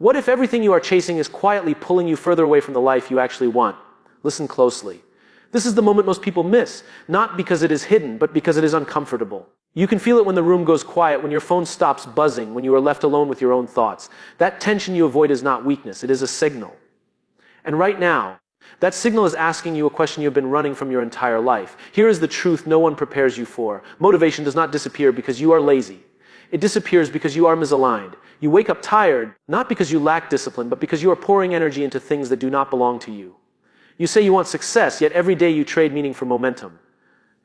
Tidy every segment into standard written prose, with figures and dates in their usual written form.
What if everything you are chasing is quietly pulling you further away from the life you actually want? Listen closely. This is the moment most people miss, not because it is hidden, but because it is uncomfortable. You can feel it when the room goes quiet, when your phone stops buzzing, when you are left alone with your own thoughts. That tension you avoid is not weakness, it is a signal. And right now, that signal is asking you a question you've been running from your entire life. Here is the truth no one prepares you for. Motivation does not disappear because you are lazy. It disappears because you are misaligned. You wake up tired, not because you lack discipline, but because you are pouring energy into things that do not belong to you. You say you want success, yet every day you trade meaning for momentum.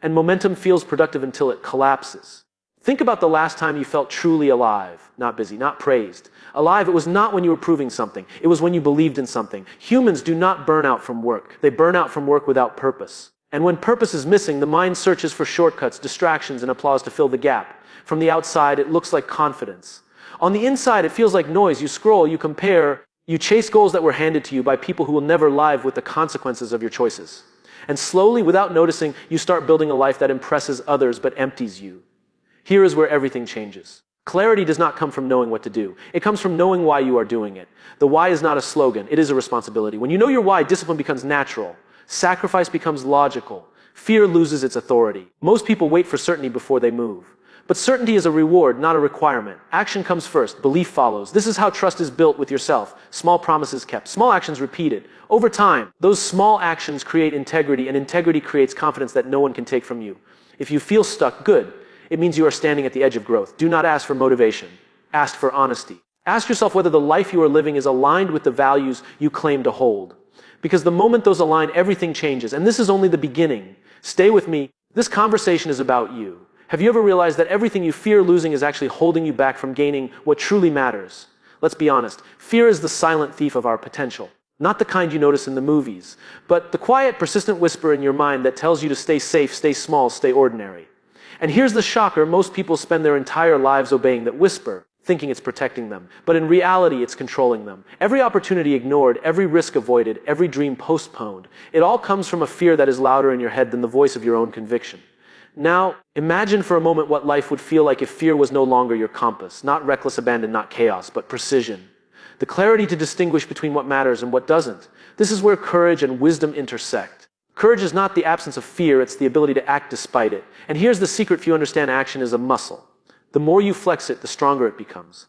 And momentum feels productive until it collapses. Think about the last time you felt truly alive, not busy, not praised. Alive, it was not when you were proving something. It was when you believed in something. Humans do not burn out from work. They burn out from work without purpose. And when purpose is missing, the mind searches for shortcuts, distractions, and applause to fill the gap. From the outside, it looks like confidence. On the inside, it feels like noise. You scroll, you compare, you chase goals that were handed to you by people who will never live with the consequences of your choices. And slowly, without noticing, you start building a life that impresses others but empties you. Here is where everything changes. Clarity does not come from knowing what to do. It comes from knowing why you are doing it. The why is not a slogan, it is a responsibility. When you know your why, discipline becomes natural. Sacrifice becomes logical. Fear loses its authority. Most people wait for certainty before they move. But certainty is a reward, not a requirement. Action comes first, belief follows. This is how trust is built with yourself. Small promises kept, small actions repeated. Over time, those small actions create integrity, and integrity creates confidence that no one can take from you. If you feel stuck, good. It means you are standing at the edge of growth. Do not ask for motivation. Ask for honesty. Ask yourself whether the life you are living is aligned with the values you claim to hold. Because the moment those align, everything changes. And this is only the beginning. Stay with me. This conversation is about you. Have you ever realized that everything you fear losing is actually holding you back from gaining what truly matters? Let's be honest. Fear is the silent thief of our potential. Not the kind you notice in the movies, but the quiet, persistent whisper in your mind that tells you to stay safe, stay small, stay ordinary. And here's the shocker, most people spend their entire lives obeying that whisper, thinking it's protecting them. But in reality, it's controlling them. Every opportunity ignored, every risk avoided, every dream postponed. It all comes from a fear that is louder in your head than the voice of your own conviction. Now, imagine for a moment what life would feel like if fear was no longer your compass. Not reckless abandon, not chaos, but precision. The clarity to distinguish between what matters and what doesn't. This is where courage and wisdom intersect. Courage is not the absence of fear, it's the ability to act despite it. And here's the secret if you understand action is a muscle. The more you flex it, the stronger it becomes.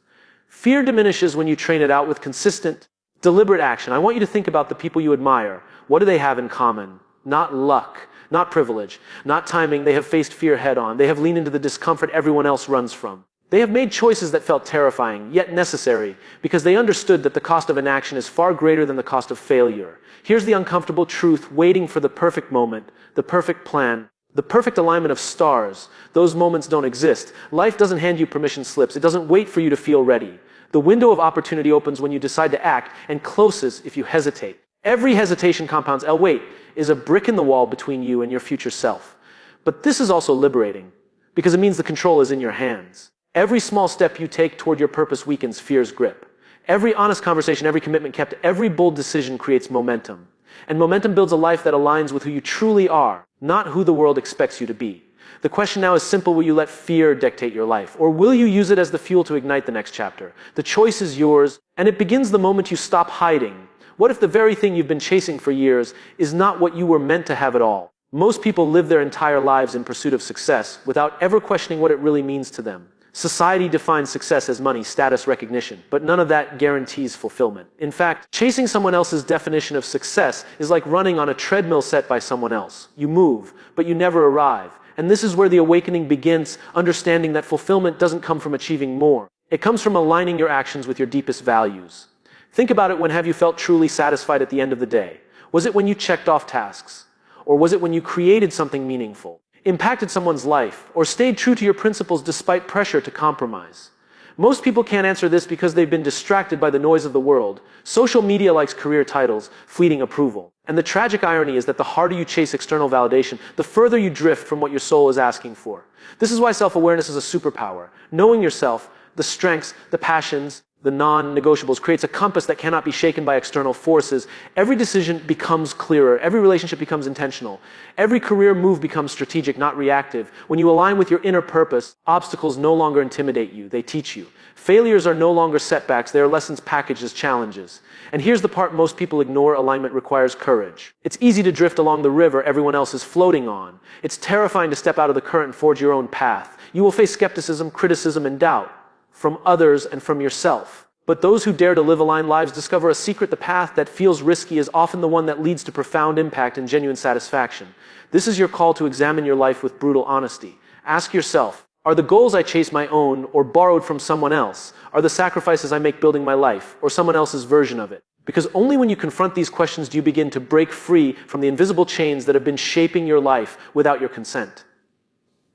Fear diminishes when you train it out with consistent, deliberate action. I want you to think about the people you admire. What do they have in common? Not luck, not privilege, not timing. They have faced fear head on. They have leaned into the discomfort everyone else runs from. They have made choices that felt terrifying, yet necessary, because they understood that the cost of inaction is far greater than the cost of failure. Here's the uncomfortable truth, waiting for the perfect moment, the perfect plan, the perfect alignment of stars. Those moments don't exist. Life doesn't hand you permission slips. It doesn't wait for you to feel ready. The window of opportunity opens when you decide to act and closes if you hesitate. Every hesitation compounds wait, is a brick in the wall between you and your future self. But this is also liberating, because it means the control is in your hands. Every small step you take toward your purpose weakens fear's grip. Every honest conversation, every commitment kept, every bold decision creates momentum. And momentum builds a life that aligns with who you truly are, not who the world expects you to be. The question now is simple, will you let fear dictate your life? Or will you use it as the fuel to ignite the next chapter? The choice is yours, and it begins the moment you stop hiding. What if the very thing you've been chasing for years is not what you were meant to have at all? Most people live their entire lives in pursuit of success without ever questioning what it really means to them. Society defines success as money, status, recognition, but none of that guarantees fulfillment. In fact, chasing someone else's definition of success is like running on a treadmill set by someone else. You move, but you never arrive. And this is where the awakening begins, understanding that fulfillment doesn't come from achieving more. It comes from aligning your actions with your deepest values. Think about it, when have you felt truly satisfied at the end of the day? Was it when you checked off tasks? Or was it when you created something meaningful, impacted someone's life, or stayed true to your principles despite pressure to compromise? Most people can't answer this because they've been distracted by the noise of the world. Social media likes career titles, fleeting approval. And the tragic irony is that the harder you chase external validation, the further you drift from what your soul is asking for. This is why self-awareness is a superpower. Knowing yourself, the strengths, the passions, the non-negotiables, creates a compass that cannot be shaken by external forces. Every decision becomes clearer. Every relationship becomes intentional. Every career move becomes strategic, not reactive. When you align with your inner purpose, obstacles no longer intimidate you. They teach you. Failures are no longer setbacks. They are lessons packaged as challenges. And here's the part most people ignore: alignment requires courage. It's easy to drift along the river everyone else is floating on. It's terrifying to step out of the current and forge your own path. You will face skepticism, criticism, and doubt from others and from yourself. But those who dare to live aligned lives discover a secret: the path that feels risky is often the one that leads to profound impact and genuine satisfaction. This is your call to examine your life with brutal honesty. Ask yourself, are the goals I chase my own or borrowed from someone else? Are the sacrifices I make building my life or someone else's version of it? Because only when you confront these questions do you begin to break free from the invisible chains that have been shaping your life without your consent.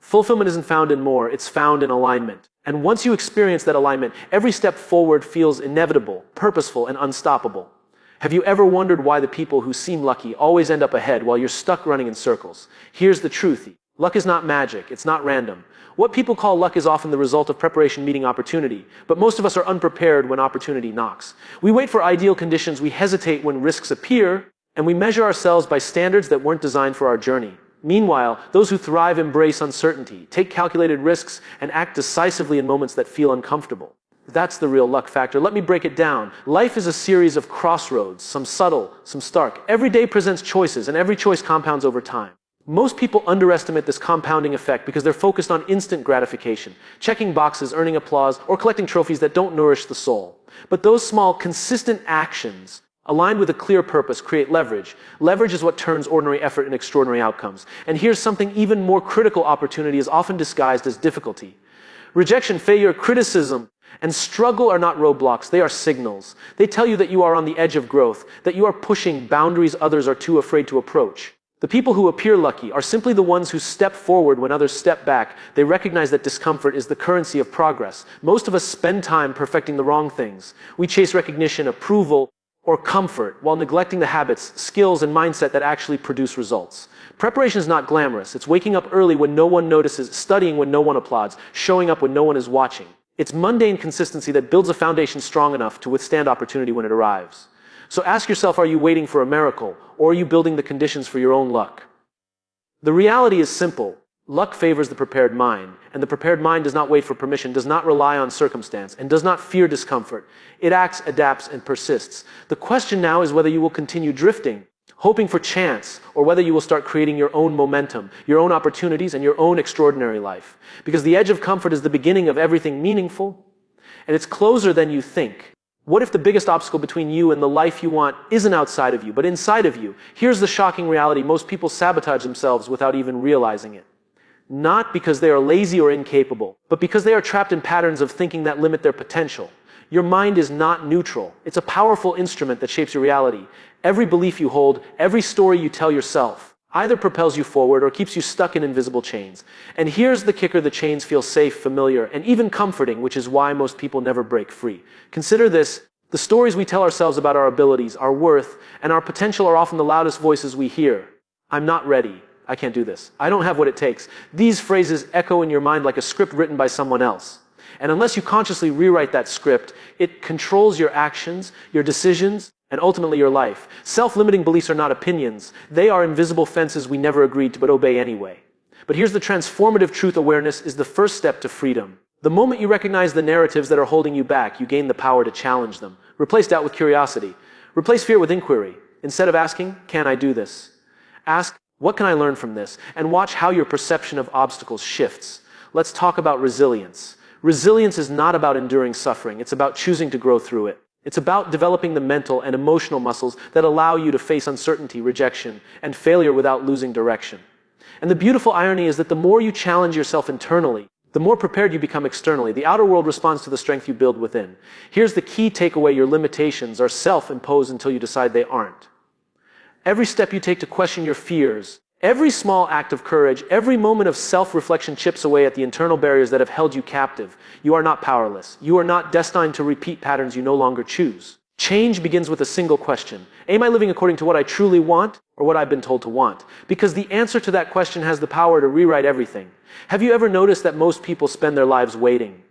Fulfillment isn't found in more, it's found in alignment. And once you experience that alignment, every step forward feels inevitable, purposeful, and unstoppable. Have you ever wondered why the people who seem lucky always end up ahead while you're stuck running in circles? Here's the truth. Luck is not magic, it's not random. What people call luck is often the result of preparation meeting opportunity, but most of us are unprepared when opportunity knocks. We wait for ideal conditions, we hesitate when risks appear, and we measure ourselves by standards that weren't designed for our journey. Meanwhile, those who thrive embrace uncertainty, take calculated risks, and act decisively in moments that feel uncomfortable. That's the real luck factor. Let me break it down. Life is a series of crossroads, some subtle, some stark. Every day presents choices, and every choice compounds over time. Most people underestimate this compounding effect because they're focused on instant gratification, checking boxes, earning applause, or collecting trophies that don't nourish the soul. But those small, consistent actions, aligned with a clear purpose, create leverage. Leverage is what turns ordinary effort into extraordinary outcomes. And here's something even more critical: opportunity is often disguised as difficulty. Rejection, failure, criticism, and struggle are not roadblocks, they are signals. They tell you that you are on the edge of growth, that you are pushing boundaries others are too afraid to approach. The people who appear lucky are simply the ones who step forward when others step back. They recognize that discomfort is the currency of progress. Most of us spend time perfecting the wrong things. We chase recognition, approval, or comfort while neglecting the habits, skills, and mindset that actually produce results. Preparation is not glamorous. It's waking up early when no one notices, studying when no one applauds, showing up when no one is watching. It's mundane consistency that builds a foundation strong enough to withstand opportunity when it arrives. So ask yourself, are you waiting for a miracle, or are you building the conditions for your own luck? The reality is simple. Luck favors the prepared mind, and the prepared mind does not wait for permission, does not rely on circumstance, and does not fear discomfort. It acts, adapts, and persists. The question now is whether you will continue drifting, hoping for chance, or whether you will start creating your own momentum, your own opportunities, and your own extraordinary life. Because the edge of comfort is the beginning of everything meaningful, and it's closer than you think. What if the biggest obstacle between you and the life you want isn't outside of you, but inside of you? Here's the shocking reality: most people sabotage themselves without even realizing it. Not because they are lazy or incapable, but because they are trapped in patterns of thinking that limit their potential. Your mind is not neutral. It's a powerful instrument that shapes your reality. Every belief you hold, every story you tell yourself, either propels you forward or keeps you stuck in invisible chains. And here's the kicker: the chains feel safe, familiar, and even comforting, which is why most people never break free. Consider this: the stories we tell ourselves about our abilities, our worth, and our potential are often the loudest voices we hear. I'm not ready. I can't do this. I don't have what it takes. These phrases echo in your mind like a script written by someone else. And unless you consciously rewrite that script, it controls your actions, your decisions, and ultimately your life. Self-limiting beliefs are not opinions. They are invisible fences we never agreed to but obey anyway. But here's the transformative truth: awareness is the first step to freedom. The moment you recognize the narratives that are holding you back, you gain the power to challenge them. Replace doubt with curiosity. Replace fear with inquiry. Instead of asking, "Can I do this?" ask, "What can I learn from this?" And watch how your perception of obstacles shifts. Let's talk about resilience. Resilience is not about enduring suffering. It's about choosing to grow through it. It's about developing the mental and emotional muscles that allow you to face uncertainty, rejection, and failure without losing direction. And the beautiful irony is that the more you challenge yourself internally, the more prepared you become externally. The outer world responds to the strength you build within. Here's the key takeaway: your limitations are self-imposed until you decide they aren't. Every step you take to question your fears, every small act of courage, every moment of self-reflection chips away at the internal barriers that have held you captive. You are not powerless. You are not destined to repeat patterns you no longer choose. Change begins with a single question: am I living according to what I truly want, or what I've been told to want? Because the answer to that question has the power to rewrite everything. Have you ever noticed that most people spend their lives waiting?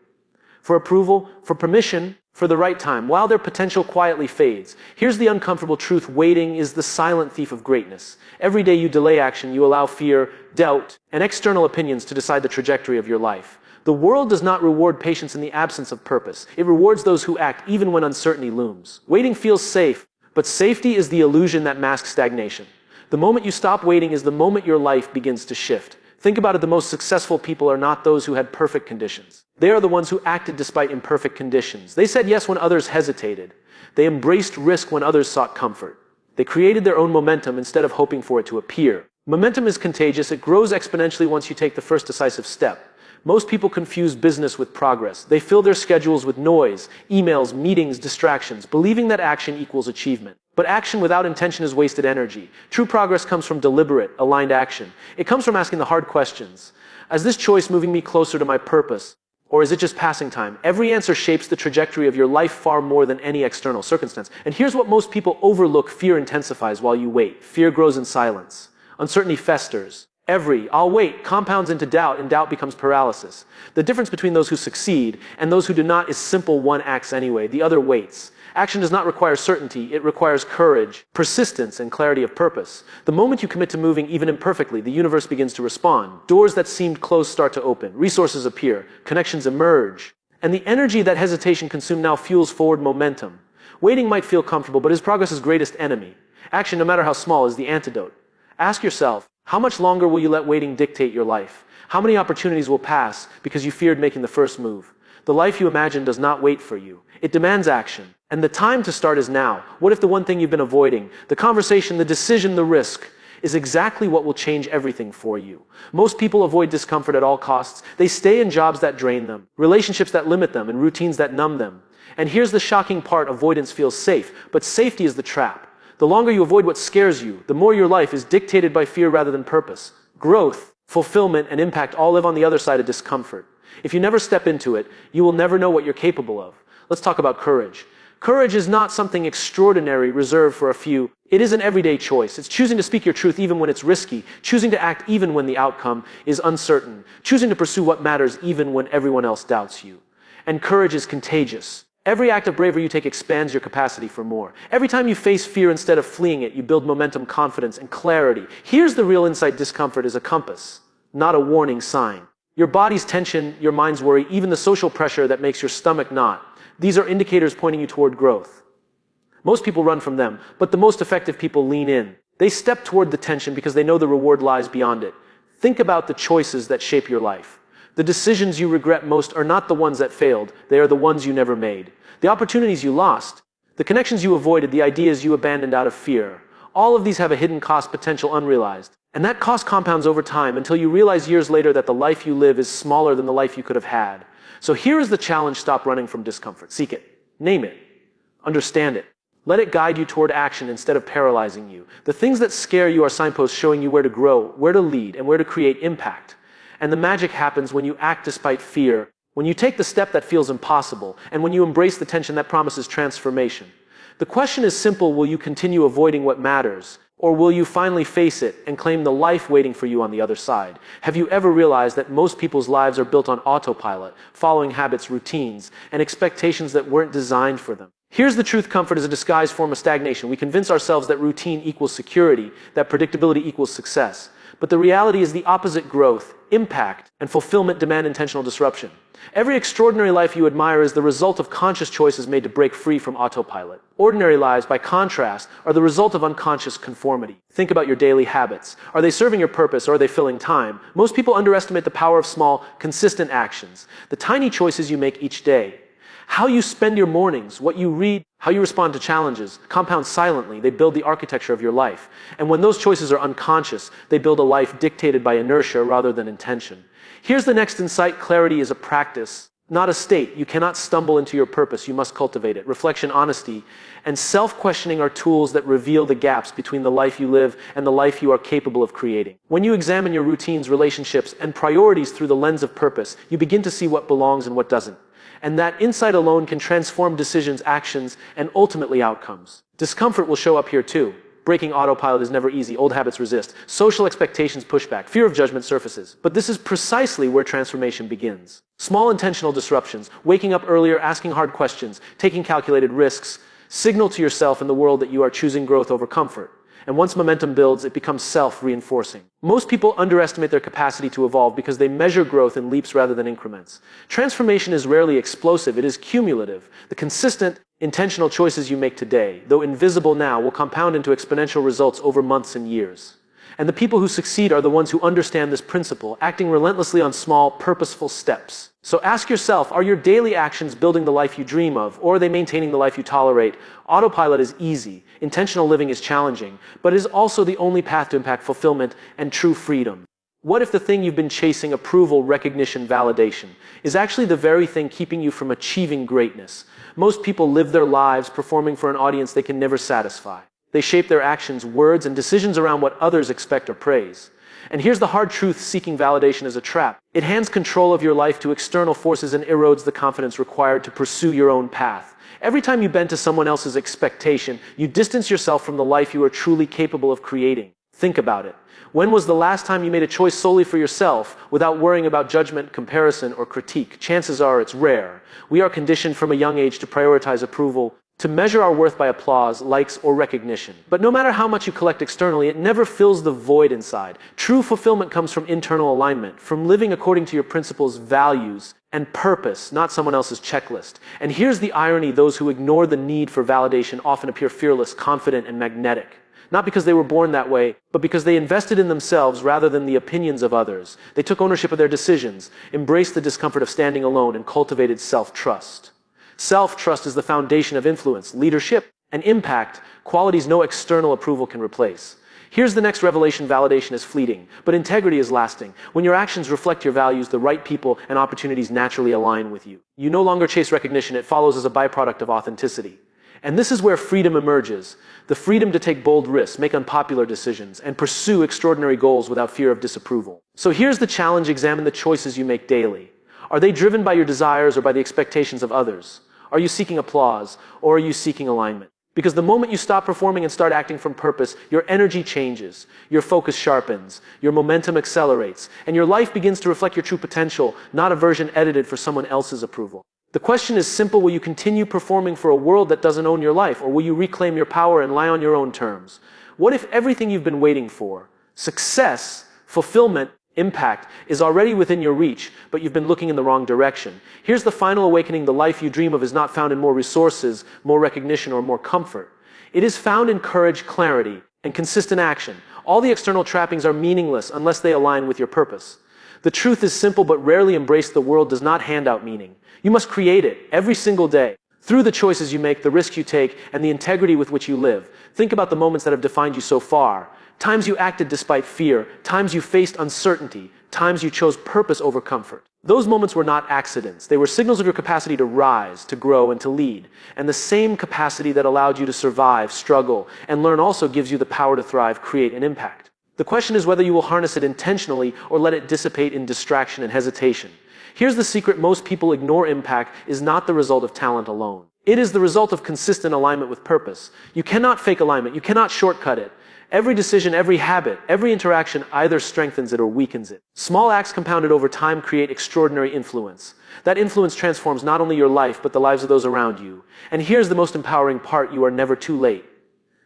For approval, for permission, for the right time, while their potential quietly fades. Here's the uncomfortable truth: waiting is the silent thief of greatness. Every day you delay action, you allow fear, doubt, and external opinions to decide the trajectory of your life. The world does not reward patience in the absence of purpose. It rewards those who act even when uncertainty looms. Waiting feels safe, but safety is the illusion that masks stagnation. The moment you stop waiting is the moment your life begins to shift. Think about it: the most successful people are not those who had perfect conditions. They are the ones who acted despite imperfect conditions. They said yes when others hesitated. They embraced risk when others sought comfort. They created their own momentum instead of hoping for it to appear. Momentum is contagious. It grows exponentially once you take the first decisive step. Most people confuse business with progress. They fill their schedules with noise, emails, meetings, distractions, believing that action equals achievement. But action without intention is wasted energy. True progress comes from deliberate, aligned action. It comes from asking the hard questions. Is this choice moving me closer to my purpose? Or is it just passing time? Every answer shapes the trajectory of your life far more than any external circumstance. And here's what most people overlook: fear intensifies while you wait. Fear grows in silence. Uncertainty festers. I'll wait compounds into doubt, and doubt becomes paralysis. The difference between those who succeed and those who do not is simple: one acts anyway, the other waits. Action does not require certainty, it requires courage, persistence, and clarity of purpose. The moment you commit to moving, even imperfectly, the universe begins to respond. Doors that seemed closed start to open, resources appear, connections emerge, and the energy that hesitation consumed now fuels forward momentum. Waiting might feel comfortable, but is progress's greatest enemy. Action, no matter how small, is the antidote. Ask yourself, how much longer will you let waiting dictate your life? How many opportunities will pass because you feared making the first move? The life you imagine does not wait for you. It demands action. And the time to start is now. What if the one thing you've been avoiding, the conversation, the decision, the risk, is exactly what will change everything for you? Most people avoid discomfort at all costs. They stay in jobs that drain them, relationships that limit them, and routines that numb them. And here's the shocking part: avoidance feels safe, but safety is the trap. The longer you avoid what scares you, the more your life is dictated by fear rather than purpose. Growth, fulfillment, and impact all live on the other side of discomfort. If you never step into it, you will never know what you're capable of. Let's talk about courage. Courage is not something extraordinary reserved for a few. It is an everyday choice. It's choosing to speak your truth even when it's risky, choosing to act even when the outcome is uncertain, choosing to pursue what matters even when everyone else doubts you. And courage is contagious. Every act of bravery you take expands your capacity for more. Every time you face fear instead of fleeing it, you build momentum, confidence, and clarity. Here's the real insight: discomfort is a compass, not a warning sign. Your body's tension, your mind's worry, even the social pressure that makes your stomach knot, these are indicators pointing you toward growth. Most people run from them, but the most effective people lean in. They step toward the tension because they know the reward lies beyond it. Think about the choices that shape your life. The decisions you regret most are not the ones that failed. They are the ones you never made. The opportunities you lost, the connections you avoided, the ideas you abandoned out of fear. All of these have a hidden cost, potential unrealized. And that cost compounds over time until you realize years later that the life you live is smaller than the life you could have had. So here is the challenge: stop running from discomfort. Seek it. Name it. Understand it. Let it guide you toward action instead of paralyzing you. The things that scare you are signposts showing you where to grow, where to lead, and where to create impact. And the magic happens when you act despite fear, when you take the step that feels impossible, and when you embrace the tension that promises transformation. The question is simple: will you continue avoiding what matters? Or will you finally face it and claim the life waiting for you on the other side? Have you ever realized that most people's lives are built on autopilot, following habits, routines, and expectations that weren't designed for them? Here's the truth: comfort is a disguised form of stagnation. We convince ourselves that routine equals security, that predictability equals success. But the reality is the opposite: growth, impact, and fulfillment demand intentional disruption. Every extraordinary life you admire is the result of conscious choices made to break free from autopilot. Ordinary lives, by contrast, are the result of unconscious conformity. Think about your daily habits. Are they serving your purpose, or are they filling time? Most people underestimate the power of small, consistent actions, the tiny choices you make each day. How you spend your mornings, what you read, how you respond to challenges, compound silently. They build the architecture of your life. And when those choices are unconscious, they build a life dictated by inertia rather than intention. Here's the next insight: clarity is a practice, not a state. You cannot stumble into your purpose. You must cultivate it. Reflection, honesty, and self-questioning are tools that reveal the gaps between the life you live and the life you are capable of creating. When you examine your routines, relationships, and priorities through the lens of purpose, you begin to see what belongs and what doesn't. And that insight alone can transform decisions, actions, and ultimately outcomes. Discomfort will show up here too. Breaking autopilot is never easy. Old habits resist. Social expectations push back. Fear of judgment surfaces. But this is precisely where transformation begins. Small intentional disruptions, waking up earlier, asking hard questions, taking calculated risks, signal to yourself and the world that you are choosing growth over comfort. And once momentum builds, it becomes self-reinforcing. Most people underestimate their capacity to evolve because they measure growth in leaps rather than increments. Transformation is rarely explosive, it is cumulative. The consistent, intentional choices you make today, though invisible now, will compound into exponential results over months and years. And the people who succeed are the ones who understand this principle, acting relentlessly on small, purposeful steps. So ask yourself, are your daily actions building the life you dream of, or are they maintaining the life you tolerate? Autopilot is easy, intentional living is challenging, but it is also the only path to impact fulfillment and true freedom. What if the thing you've been chasing, approval, recognition, validation, is actually the very thing keeping you from achieving greatness? Most people live their lives performing for an audience they can never satisfy. They shape their actions, words, and decisions around what others expect or praise. And here's the hard truth: seeking validation is a trap. It hands control of your life to external forces and erodes the confidence required to pursue your own path. Every time you bend to someone else's expectation, you distance yourself from the life you are truly capable of creating. Think about it. When was the last time you made a choice solely for yourself without worrying about judgment, comparison, or critique? Chances are it's rare. We are conditioned from a young age to prioritize approval, to measure our worth by applause, likes, or recognition. But no matter how much you collect externally, it never fills the void inside. True fulfillment comes from internal alignment, from living according to your principles, values, and purpose, not someone else's checklist. And here's the irony: those who ignore the need for validation often appear fearless, confident, and magnetic. Not because they were born that way, but because they invested in themselves rather than the opinions of others. They took ownership of their decisions, embraced the discomfort of standing alone, and cultivated self-trust. Self-trust is the foundation of influence, leadership, and impact, qualities no external approval can replace. Here's the next revelation: validation is fleeting, but integrity is lasting. When your actions reflect your values, the right people and opportunities naturally align with you. You no longer chase recognition, it follows as a byproduct of authenticity. And this is where freedom emerges: the freedom to take bold risks, make unpopular decisions, and pursue extraordinary goals without fear of disapproval. So here's the challenge: examine the choices you make daily. Are they driven by your desires or by the expectations of others? Are you seeking applause, or are you seeking alignment? Because the moment you stop performing and start acting from purpose, your energy changes, your focus sharpens, your momentum accelerates, and your life begins to reflect your true potential, not a version edited for someone else's approval. The question is simple: will you continue performing for a world that doesn't own your life, or will you reclaim your power and lie on your own terms? What if everything you've been waiting for, success, fulfillment, impact, is already within your reach, but you've been looking in the wrong direction? Here's the final awakening: the life you dream of is not found in more resources, more recognition, or more comfort. It is found in courage, clarity, and consistent action. All the external trappings are meaningless unless they align with your purpose. The truth is simple but rarely embraced: the world does not hand out meaning. You must create it every single day, through the choices you make, the risks you take, and the integrity with which you live. Think about the moments that have defined you so far. Times you acted despite fear, times you faced uncertainty, times you chose purpose over comfort. Those moments were not accidents. They were signals of your capacity to rise, to grow, and to lead. And the same capacity that allowed you to survive, struggle, and learn also gives you the power to thrive, create, and impact. The question is whether you will harness it intentionally or let it dissipate in distraction and hesitation. Here's the secret: most people ignore impact is not the result of talent alone. It is the result of consistent alignment with purpose. You cannot fake alignment. You cannot shortcut it. Every decision, every habit, every interaction either strengthens it or weakens it. Small acts compounded over time create extraordinary influence. That influence transforms not only your life, but the lives of those around you. And here's the most empowering part: you are never too late.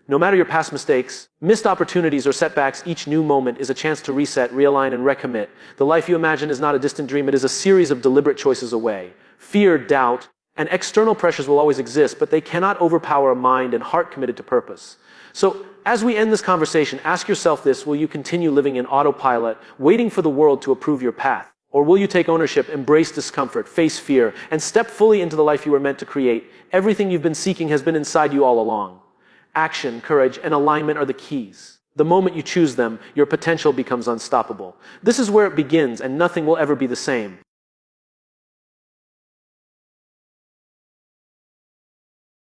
No matter your past mistakes, missed opportunities, or setbacks, each new moment is a chance to reset, realign, and recommit. The life you imagine is not a distant dream, it is a series of deliberate choices away. Fear, doubt, and external pressures will always exist, but they cannot overpower a mind and heart committed to purpose. So, as we end this conversation, ask yourself this: will you continue living in autopilot, waiting for the world to approve your path? Or will you take ownership, embrace discomfort, face fear, and step fully into the life you were meant to create? Everything you've been seeking has been inside you all along. Action, courage, and alignment are the keys. The moment you choose them, your potential becomes unstoppable. This is where it begins, and nothing will ever be the same.